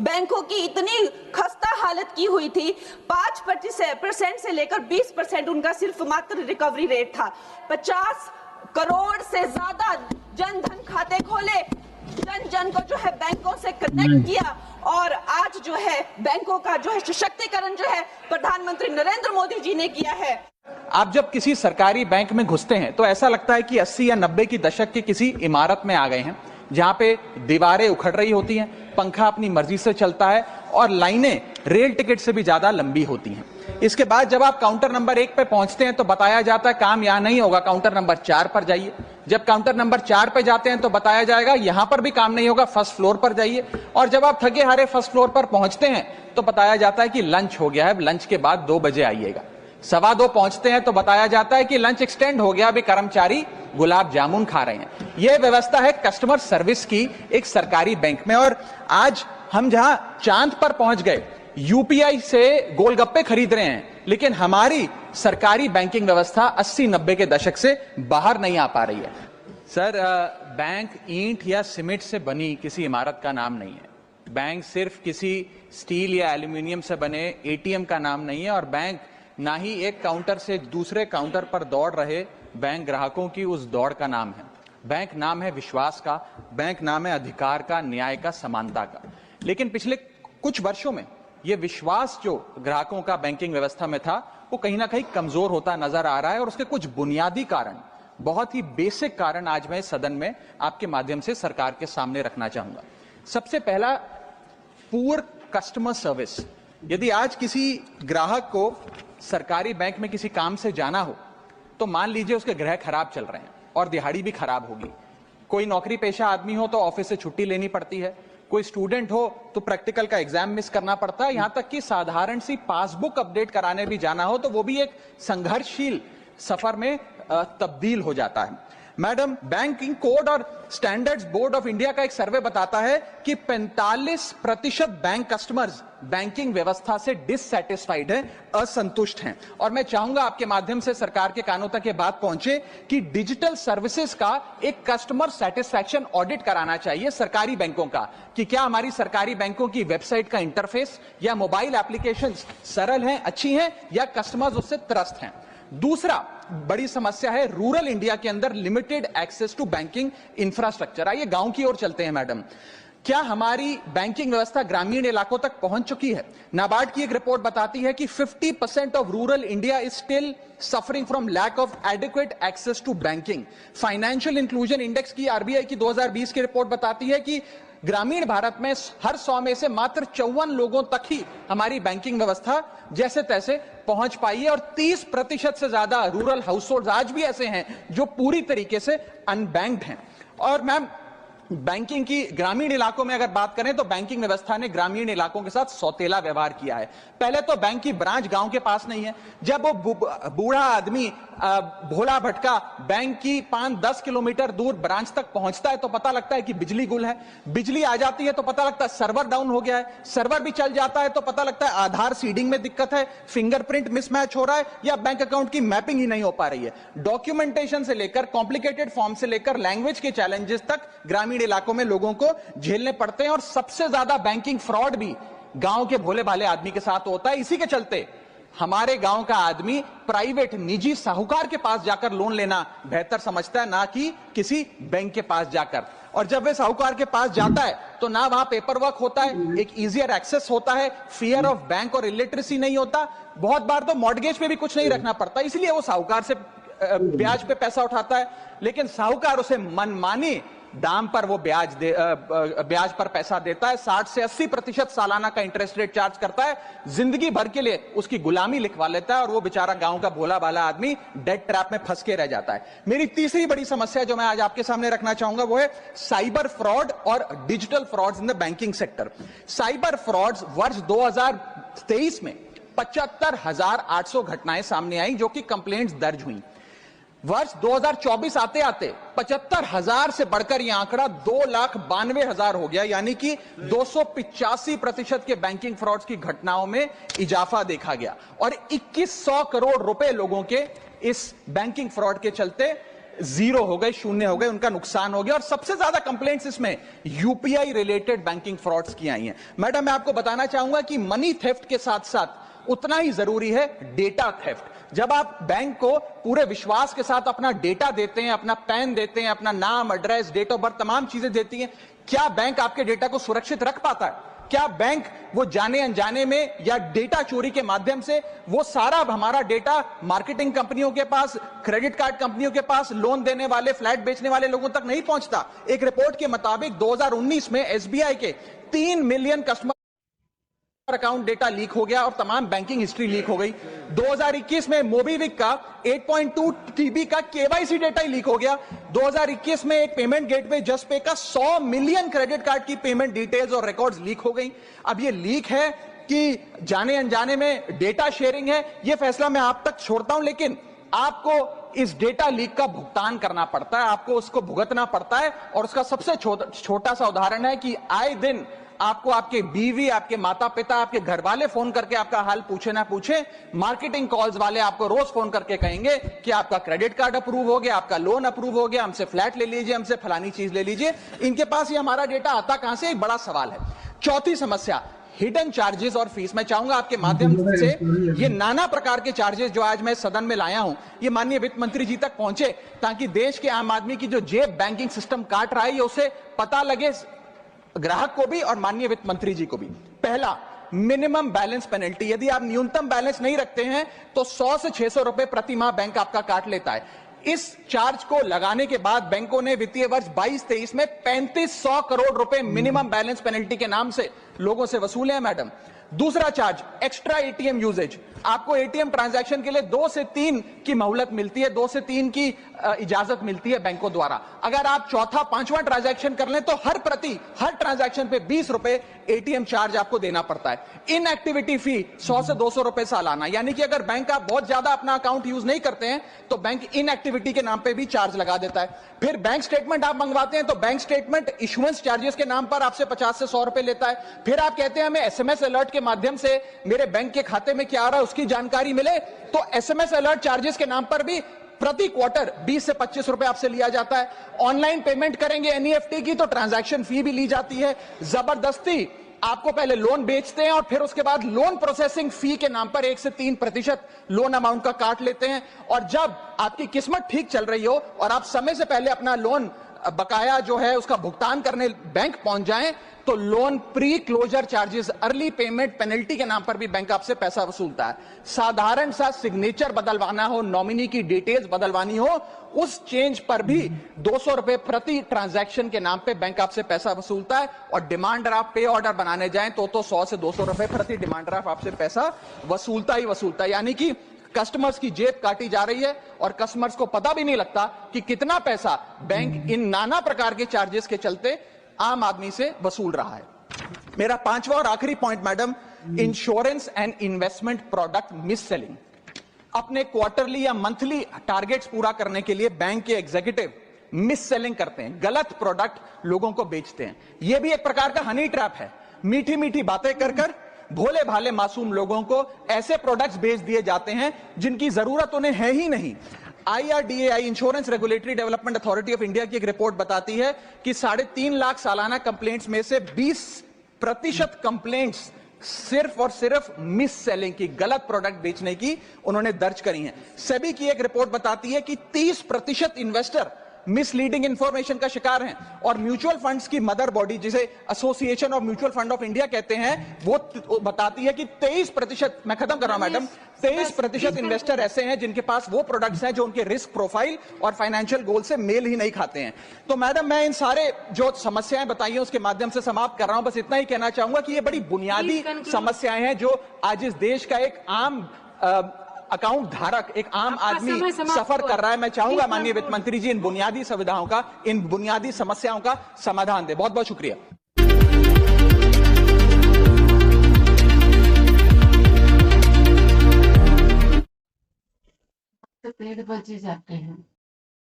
बैंकों की इतनी खस्ता हालत की हुई थी। 5% से लेकर 20% उनका सिर्फ मात्र रिकवरी रेट था। 50 करोड़ से ज्यादा जन धन खाते खोले, जन जन को जो है बैंकों से कनेक्ट किया, और आज जो है बैंकों का जो है सशक्तिकरण जो है प्रधानमंत्री नरेंद्र मोदी जी ने किया है। आप जब किसी सरकारी बैंक में घुसते हैं तो ऐसा लगता है कि 80 या 90 की दशक की किसी इमारत में आ गए हैं, जहां पे दीवारें उखड़ रही होती हैं, पंखा अपनी मर्जी से चलता है और लाइनें रेल टिकट से भी ज्यादा लंबी होती हैं। इसके बाद जब आप काउंटर नंबर 1 पे पहुंचते हैं तो बताया जाता है काम यहां नहीं होगा, काउंटर नंबर 4 पर जाइए। जब काउंटर नंबर 4 पे जाते हैं तो बताया जाएगा यहां पर भी काम नहीं होगा, फर्स्ट फ्लोर पर जाइए। और जब आप थके हारे फर्स्ट फ्लोर पर पहुंचते हैं तो बताया जाता है कि लंच हो गया है, लंच के बाद 2 बजे आइएगा। 2:15 पहुंचते हैं तो बताया जाता है कि लंच एक्सटेंड हो गया, अभी कर्मचारी गुलाब जामुन खा रहे हैं। यह व्यवस्था है कस्टमर सर्विस की एक सरकारी बैंक में। और आज हम जहां चांद पर पहुंच गए, यूपीआई से गोलगप्पे खरीद रहे हैं, लेकिन हमारी सरकारी बैंकिंग व्यवस्था 80-90 के दशक से बाहर नहीं आ पा रही है। सर, बैंक ईंट या सीमेंट से बनी किसी इमारत का नाम नहीं है। बैंक सिर्फ किसी स्टील या एल्यूमिनियम से बने एटीएम का नाम नहीं है, और बैंक ना ही एक काउंटर से दूसरे काउंटर पर दौड़ रहे बैंक ग्राहकों की उस दौड़ का नाम है। बैंक नाम है विश्वास का, बैंक नाम है अधिकार का, न्याय का, समानता का। लेकिन पिछले कुछ वर्षों में यह विश्वास जो ग्राहकों का बैंकिंग व्यवस्था में था, वो कहीं ना कहीं कमजोर होता नजर आ रहा है। और उसके कुछ बुनियादी कारण, बहुत ही बेसिक कारण आज मैं सदन में आपके माध्यम से सरकार के सामने रखना चाहूंगा। सबसे पहला, पुअर कस्टमर सर्विस। यदि आज किसी ग्राहक को सरकारी बैंक में किसी काम से जाना हो तो मान लीजिए उसके ग्रह खराब चल रहे हैं और दिहाड़ी भी खराब होगी। कोई नौकरी पेशा आदमी हो तो ऑफिस से छुट्टी लेनी पड़ती है, कोई स्टूडेंट हो तो प्रैक्टिकल का एग्जाम मिस करना पड़ता है, यहां तक कि साधारण सी पासबुक अपडेट कराने भी जाना हो तो वो भी एक संघर्षशील सफर में तब्दील हो जाता है। मैडम, बैंकिंग कोड और स्टैंडर्ड्स बोर्ड ऑफ इंडिया का एक सर्वे बताता है कि 45% बैंक कस्टमर्स बैंकिंग व्यवस्था से डिससैटिस्फाइड हैं, असंतुष्ट हैं। और मैं चाहूंगा आपके माध्यम से सरकार के कानों तक ये बात पहुंचे कि डिजिटल सर्विसेज का एक कस्टमर सेटिस्फैक्शन ऑडिट कराना चाहिए सरकारी बैंकों का, कि क्या हमारी सरकारी बैंकों की वेबसाइट का इंटरफेस या मोबाइल एप्लीकेशंस सरल हैं, अच्छी हैं, या कस्टमर्स उससे त्रस्त हैं। दूसरा बड़ी समस्या है रूरल इंडिया के अंदर limited access to banking infrastructure. आइए गांव की ओर चलते हैं। मैडम, क्या हमारी बैंकिंग व्यवस्था ग्रामीण इलाकों तक पहुंच चुकी है? नाबार्ड की एक रिपोर्ट बताती है कि 50% of rural India is still suffering from lack of adequate access to banking. Financial inclusion index की, आरबीआई की 2020 की रिपोर्ट बताती है कि ग्रामीण भारत में हर 100 में से मात्र 54 लोगों तक ही हमारी बैंकिंग व्यवस्था जैसे तैसे पहुंच पाई है, और 30% से ज्यादा रूरल हाउसहोल्ड आज भी ऐसे हैं जो पूरी तरीके से अनबैंक्ड हैं। और मैम, बैंकिंग की ग्रामीण इलाकों में अगर बात करें तो बैंकिंग व्यवस्था ने ग्रामीण इलाकों के साथ सौतेला व्यवहार किया है। पहले तो बैंक की ब्रांच गांव के पास नहीं है। जब वो बूढ़ा आदमी भोला भटका बैंक की 5-10 किलोमीटर दूर ब्रांच तक पहुंचता है तो पता लगता है कि बिजली गुल है। बिजली आ जाती है तो पता लगता है सर्वर डाउन हो गया है। सर्वर भी चल जाता है तो पता लगता है आधार सीडिंग में दिक्कत है, फिंगरप्रिंट मिसमैच हो रहा है, या बैंक अकाउंट की मैपिंग ही नहीं हो पा रही है। डॉक्यूमेंटेशन से लेकर, कॉम्प्लिकेटेड फॉर्म से लेकर, लैंग्वेज के चैलेंजेस तक ग्रामीण इलाकों में लोगों को झेलने पड़ते हैं। और सबसे ज्यादा बैंकिंग फ्रॉड भी गांव के भोले भाले आदमी के साथ होता है। इसी के चलते हमारे गांव का आदमी प्राइवेट निजी साहूकार के पास जाकर लोन लेना बेहतर समझता है, ना कि किसी बैंक के पास जाकर। और जब वे साहूकार के पास जाता है तो ना वहां पेपर वर्क होता है, एक इजियर एक्सेस होता है, फियर ऑफ बैंक और इलिटरेसी नहीं होता। बहुत बार तो मॉर्गेज पे भी कुछ नहीं रखना पड़ता, इसलिए वो साहूकार से ब्याज पे पैसा उठाता है, लेकिन साहूकार उसे मनमानी दाम पर वो ब्याज पर पैसा देता है। 60 से 80% सालाना का इंटरेस्ट रेट चार्ज करता है, जिंदगी भर के लिए उसकी गुलामी लिखवा लेता है, और वो बेचारा गांव का भोला भाला आदमी डेट ट्रैप में फंस के रह जाता है। मेरी तीसरी बड़ी समस्या जो मैं आज आपके सामने रखना चाहूंगा वो है साइबर फ्रॉड और digital frauds in the banking sector. Cyber frauds वर्ष 2023 में 75,800 घटनाएं सामने आई जो कि कंप्लेंट्स दर्ज हुई। वर्ष 2024 आते आते 75,000 से बढ़कर यह आंकड़ा 2,92,000 हो गया, यानी कि 285% के बैंकिंग फ्रॉड्स की घटनाओं में इजाफा देखा गया। और 2100 करोड़ रुपए लोगों के इस बैंकिंग फ्रॉड के चलते जीरो हो गए, शून्य हो गए, उनका नुकसान हो गया। और सबसे ज्यादा कंप्लेंट्स इसमें यूपीआई रिलेटेड बैंकिंग फ्रॉड्स की आई हैं। मैडम, मैं आपको बताना चाहूंगा कि मनी थेफ्ट के साथ साथ उतना ही जरूरी है डेटा थेफ्ट। जब आप बैंक को पूरे विश्वास के साथ अपना डेटा देते हैं, अपना पैन देते हैं, अपना नाम, एड्रेस, डेट ऑफ बर्थ, तमाम चीजें देती हैं, क्या बैंक आपके डेटा को सुरक्षित रख पाता है? क्या बैंक वो जाने अनजाने में या डेटा चोरी के माध्यम से वो सारा हमारा डेटा मार्केटिंग कंपनियों के पास, क्रेडिट कार्ड कंपनियों के पास, लोन देने वाले, फ्लैट बेचने वाले लोगों तक नहीं पहुंचता? एक रिपोर्ट के मुताबिक 2019 में एसबीआई के 3 million customer account data leak हो गया और तमाम बैंकिंग हिस्ट्री लीक हो गई। 2021 में मोबीविक का 8.2 टीबी का केवाईसी डेटा ही लीक हो गया। 2021 में एक पेमेंट गेटवे जस्टपे का 100 मिलियन क्रेडिट कार्ड की पेमेंट डिटेल्स और रिकॉर्ड्स लीक हो गई। अब ये लीक है कि जाने अनजाने में डेटा शेयरिंग है, ये फैसला मैं आप तक छोड़ता हूं, लेकिन आपको इस डेटा लीक का भुगतान करना पड़ता है, आपको उसको भुगतना पड़ता है। और उसका सबसे छोटा सा उदाहरण है कि आए दिन आपको आपके बीवी, आपके माता पिता, आपके घर वाले फोन करके आपका हाल पूछे ना पूछे, मार्केटिंग कॉल्स वाले आपको रोज फोन करके कहेंगे कि आपका क्रेडिट कार्ड अप्रूव हो गया, आपका लोन अप्रूव हो गया, हमसे फ्लैट ले लीजिए, हमसे फलानी चीज ले लीजिए। इनके पास ये हमारा डेटा आता कहां से, एक बड़ा सवाल है। चौथी समस्या, हिडन चार्जेस और फीस। मैं चाहूंगा आपके माध्यम से ये नाना प्रकार के चार्जेस जो आज मैं सदन में लाया हूं, ये माननीय वित्त मंत्री जी तक पहुंचे, ताकि देश के आम आदमी की जो जेब बैंकिंग सिस्टम काट रहा है, ये उसे पता लगे, ग्राहक को भी और माननीय वित्त मंत्री जी को भी। पहला, मिनिमम बैलेंस पेनल्टी। यदि आप न्यूनतम बैलेंस नहीं रखते हैं तो 100 से 600 रुपए प्रति माह बैंक आपका काट लेता है। इस चार्ज को लगाने के बाद बैंकों ने वित्तीय वर्ष 22-23 में 3500 करोड़ रुपए मिनिमम बैलेंस पेनल्टी के नाम से लोगों से वसूले हैं मैडम। दूसरा चार्ज, एक्स्ट्रा एटीएम यूजेज। आपको एटीएम ट्रांजैक्शन के लिए 2 से 3 की मोहलत मिलती है, 2 से 3 की इजाजत मिलती है बैंकों द्वारा। अगर आप चौथा, पांचवा ट्रांजैक्शन कर लें तो हर ट्रांजैक्शन पे 20 रुपए एटीएम चार्ज आपको देना पड़ता है। इनएक्टिविटी फी 100 से 200 रुपए सालाना, यानी कि अगर बैंक आप बहुत ज्यादा अपना अकाउंट यूज नहीं करते हैं तो बैंक इनएक्टिविटी के नाम पे भी चार्ज लगा देता है। फिर बैंक स्टेटमेंट आप मंगवाते हैं तो बैंक स्टेटमेंट इशुएंस चार्जेस के नाम पर आपसे 50 से 100 रुपए लेता है। फिर आप कहते हैं हमें एसएमएस अलर्ट के माध्यम से मेरे बैंक के खाते में क्या आ रहा है उसकी जानकारी मिले, तो एसएमएस अलर्ट चार्जेस के नाम पर भी प्रति क्वार्टर 20 से 25 रुपए आपसे लिया जाता है। ऑनलाइन पेमेंट करेंगे एनईएफटी की तो ट्रांजैक्शन फी भी ली जाती है। जबरदस्ती आपको पहले लोन बेचते हैं और फिर उसके बाद लोन प्रोसेसिंग फी के नाम पर 1 से 3% लोन अमाउंट का काट लेते हैं। और जब आपकी किस्मत ठीक चल रही हो और आप समय से पहले अपना लोन बकाया जो है उसका भुगतान करने बैंक पहुंच जाएं तो loan pre closure charges, early payment penalty के नाम पर भी बैंक आपसे पैसा वसूलता है। साधारण सा सिग्नेचर बदलवाना हो, नॉमिनी की डिटेल्स बदलवानी हो, उस चेंज पर भी 200 रुपए प्रति ट्रांजैक्शन के नाम पे बैंक आपसे पैसा वसूलता है। और डिमांड ड्राफ्ट, पे ऑर्डर बनाने जाएं तो 100 से 200 रुपए प्रति डिमांड ड्राफ्ट आपसे पैसा वसूलता ही वसूलता है। यानी कि कस्टमर्स की जेब काटी जा रही है और कस्टमर्स को पता भी नहीं लगता कि कितना पैसा बैंक इन नाना प्रकार के चार्जेस के चलते आम आदमी से वसूल रहा है। मेरा पांचवा और आखिरी point madam, insurance and investment product miss selling. अपने क्वार्टरली या मंथली टारगेट्स पूरा करने के लिए बैंक के एग्जीक्यूटिव मिस सेलिंग करते हैं, गलत प्रोडक्ट लोगों को बेचते हैं। यह भी एक प्रकार का हनी ट्रैप है। मीठी मीठी बातें कर भोले भाले मासूम लोगों को ऐसे प्रोडक्ट्स बेच दिए जाते हैं जिनकी जरूरत उन्हें है ही नहीं। IRDAI, insurance regulatory development authority of India की एक रिपोर्ट बताती है कि 3.5 लाख सालाना कंप्लेंट्स में से 20% कंप्लेंट्स सिर्फ और सिर्फ मिस सेलिंग की, गलत प्रोडक्ट बेचने की उन्होंने दर्ज करी हैं। सेबी की एक रिपोर्ट बताती है कि 30% इन्वेस्टर मिसलीडिंग इंफॉर्मेशन का शिकार हैं। और म्यूचुअल फंड्स की मदर बॉडी, जिसे association of mutual fund of India कहते हैं, वो बताती है कि 23%, मैं खत्म कर रहा हूं मैडम, 23% इन्वेस्टर ऐसे हैं जिनके पास वो प्रोडक्ट्स हैं जो उनके रिस्क प्रोफाइल और फाइनेंशियल गोल से मेल ही नहीं खाते हैं। तो मैडम, मैं इन सारे जो समस्याएं बताई हैं उसके माध्यम से समाप्त कर रहा हूं। बस इतना ही कहना चाहूंगा कि ये बड़ी बुनियादी समस्याएं हैं जो आज इस देश का एक आम अकाउंट धारक, एक आम आदमी सफर कर रहा है। मैं चाहूंगा माननीय वित्त मंत्री जी इन बुनियादी सुविधाओं का, इन बुनियादी समस्याओं का समाधान दे। बहुत बहुत शुक्रिया। तो पेड़ बचे जाते हैं।